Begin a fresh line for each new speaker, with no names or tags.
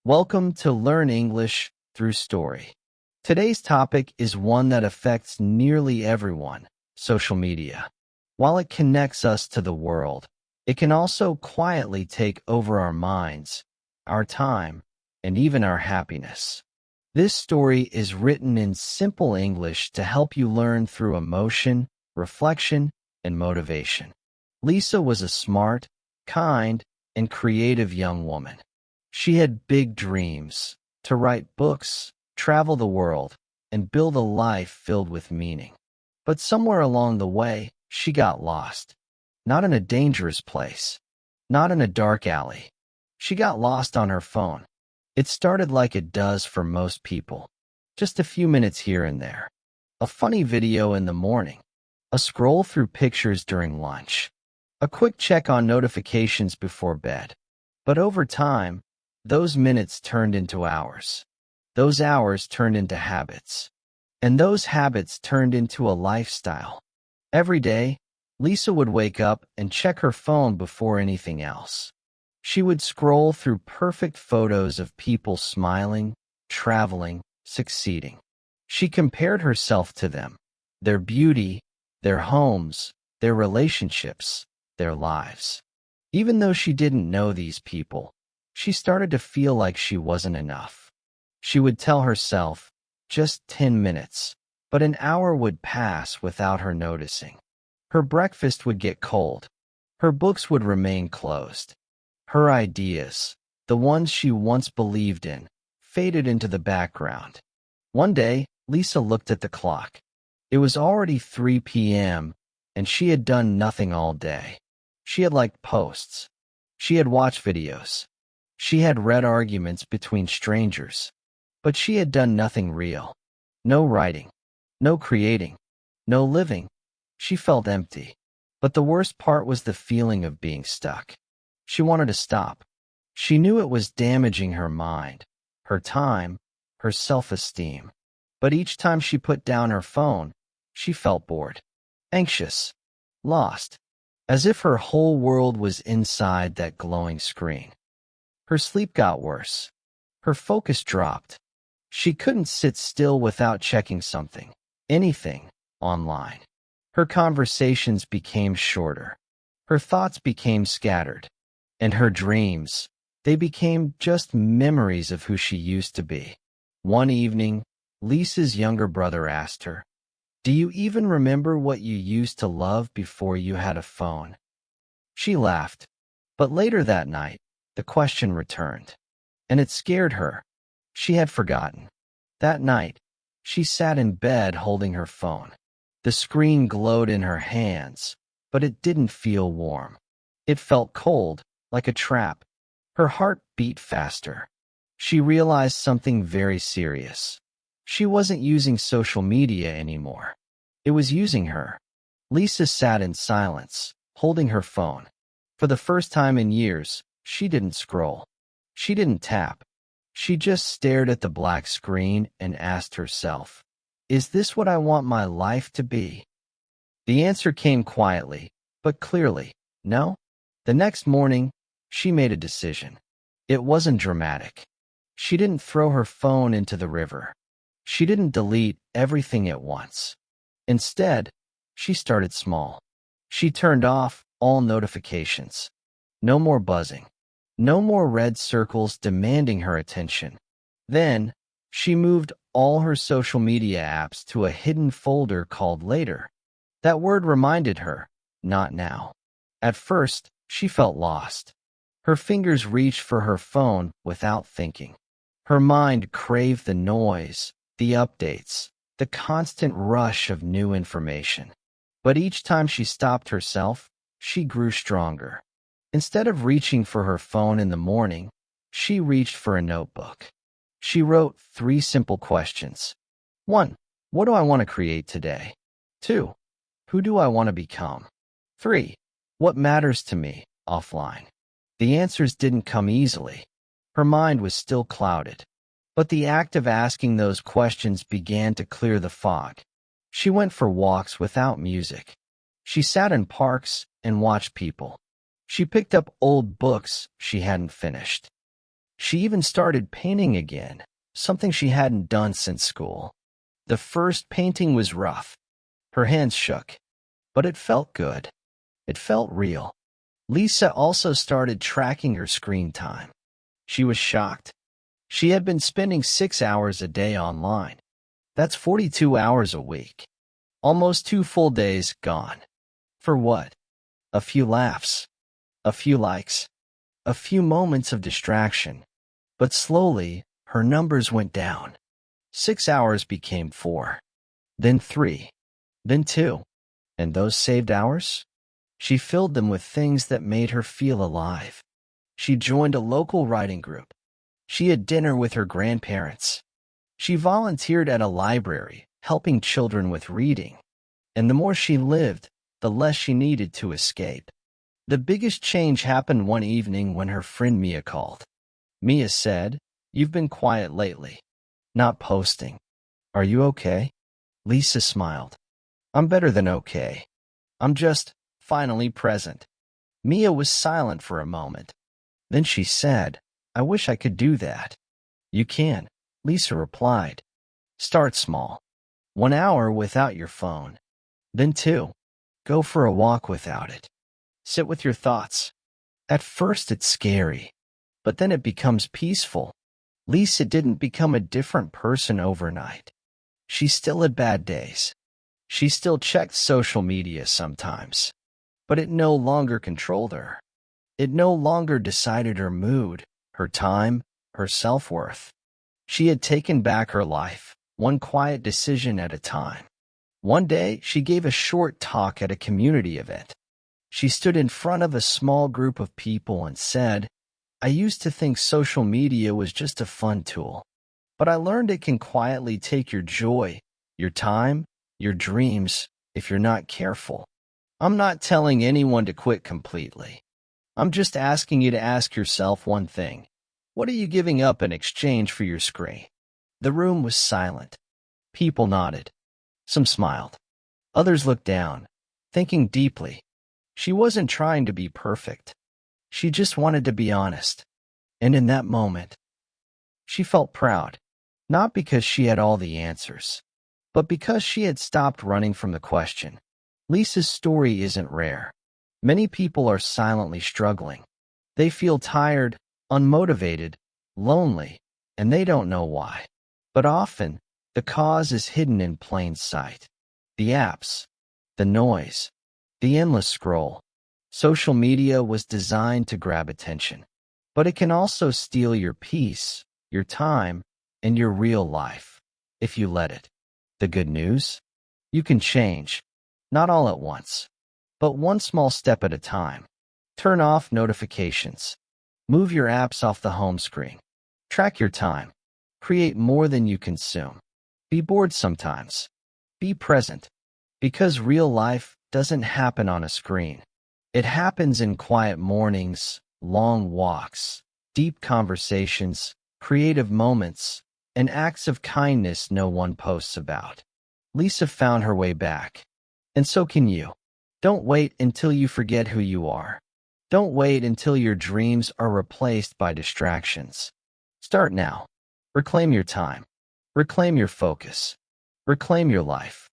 Welcome to Learn English Through Story. Today's topic is one that affects nearly everyone: social media. While it connects us to the world, it can also quietly take over our minds, our time, and even our happiness. This story is written in simple English to help you learn through emotion, reflection, and motivation. Lisa was a smart, kind, and creative young woman. She had big dreams: to write books, travel the world, and build a life filled with meaning. But somewhere along the way, she got lost. Not in a dangerous place, not in a dark alley. She got lost on her phone. It started like it does for most people. Just a few minutes here and there. A funny video in the morning. A scroll through pictures during lunch. A quick check on notifications before bed. But over time, those minutes turned into hours. Those hours turned into habits. And those habits turned into a lifestyle. Every day, Lisa would wake up and check her phone before anything else. She would scroll through perfect photos of people smiling, traveling, succeeding. She compared herself to them, their beauty, their homes, their relationships, their lives. Even though she didn't know these people, she started to feel like she wasn't enough. She would tell herself, just 10 minutes, but an hour would pass without her noticing. Her breakfast would get cold. Her books would remain closed. Her ideas, the ones she once believed in, faded into the background. One day, Lisa looked at the clock. It was already 3 p.m., and she had done nothing all day. She had liked posts. She had watched videos. She had read arguments between strangers. But she had done nothing real. No writing. No creating. No living. She felt empty. But the worst part was the feeling of being stuck. She wanted to stop. She knew it was damaging her mind, her time, her self-esteem. But each time she put down her phone, she felt bored, anxious, lost, as if her whole world was inside that glowing screen. Her sleep got worse. Her focus dropped. She couldn't sit still without checking something, anything, online. Her conversations became shorter. Her thoughts became scattered. And her dreams, they became just memories of who she used to be. One evening, Lisa's younger brother asked her, "Do you even remember what you used to love before you had a phone?" She laughed. But later that night, the question returned. And it scared her. She had forgotten. That night, she sat in bed holding her phone. The screen glowed in her hands, but it didn't feel warm. It felt cold, like a trap. Her heart beat faster. She realized something very serious. She wasn't using social media anymore. It was using her. Lisa sat in silence, holding her phone. For the first time in years, she didn't scroll. She didn't tap. She just stared at the black screen and asked herself, "Is this what I want my life to be?" The answer came quietly, but clearly, no. The next morning, she made a decision. It wasn't dramatic. She didn't throw her phone into the river. She didn't delete everything at once. Instead, she started small. She turned off all notifications. No more buzzing. No more red circles demanding her attention. Then, she moved all her social media apps to a hidden folder called Later. That word reminded her, not now. At first, she felt lost. Her fingers reached for her phone without thinking. Her mind craved the noise, the updates, the constant rush of new information. But each time she stopped herself, she grew stronger. Instead of reaching for her phone in the morning, she reached for a notebook. She wrote 3 simple questions. 1. What do I want to create today? 2. Who do I want to become? 3. What matters to me, offline? The answers didn't come easily. Her mind was still clouded. But the act of asking those questions began to clear the fog. She went for walks without music. She sat in parks and watched people. She picked up old books she hadn't finished. She even started painting again, something she hadn't done since school. The first painting was rough. Her hands shook, but it felt good. It felt real. Lisa also started tracking her screen time. She was shocked. She had been spending 6 hours a day online. That's 42 hours a week. Almost 2 full days gone. For what? A few laughs. A few likes. A few moments of distraction. But slowly, her numbers went down. 6 hours became 4. Then 3. Then 2. And those saved hours? She filled them with things that made her feel alive. She joined a local writing group. She had dinner with her grandparents. She volunteered at a library, helping children with reading. And the more she lived, the less she needed to escape. The biggest change happened one evening when her friend Mia called. Mia said, "You've been quiet lately. Not posting. Are you okay?" Lisa smiled. "I'm better than okay. I'm just finally present." Mia was silent for a moment. Then she said, "I wish I could do that." "You can," Lisa replied. "Start small. 1 hour without your phone. Then 2. Go for a walk without it. Sit with your thoughts. At first it's scary, but then it becomes peaceful." Lisa didn't become a different person overnight. She still had bad days. She still checked social media sometimes. But it no longer controlled her. It no longer decided her mood, her time, her self-worth. She had taken back her life, one quiet decision at a time. One day, she gave a short talk at a community event. She stood in front of a small group of people and said, "I used to think social media was just a fun tool, but I learned it can quietly take your joy, your time, your dreams, if you're not careful." I'm not telling anyone to quit completely. I'm just asking you to ask yourself one thing. What are you giving up in exchange for your screen? The room was silent. People nodded. Some smiled. Others looked down, thinking deeply. She wasn't trying to be perfect. She just wanted to be honest. And in that moment, she felt proud. Not because she had all the answers, but because she had stopped running from the question. Lisa's story isn't rare. Many people are silently struggling. They feel tired, unmotivated, lonely, and they don't know why. But often, the cause is hidden in plain sight. The apps, the noise, the endless scroll. Social media was designed to grab attention, but it can also steal your peace, your time, and your real life, if you let it. The good news? You can change. Not all at once, but one small step at a time. Turn off notifications. Move your apps off the home screen. Track your time. Create more than you consume. Be bored sometimes. Be present. Because real life doesn't happen on a screen. It happens in quiet mornings, long walks, deep conversations, creative moments, and acts of kindness no one posts about. Lisa found her way back. And so can you. Don't wait until you forget who you are. Don't wait until your dreams are replaced by distractions. Start now. Reclaim your time. Reclaim your focus. Reclaim your life.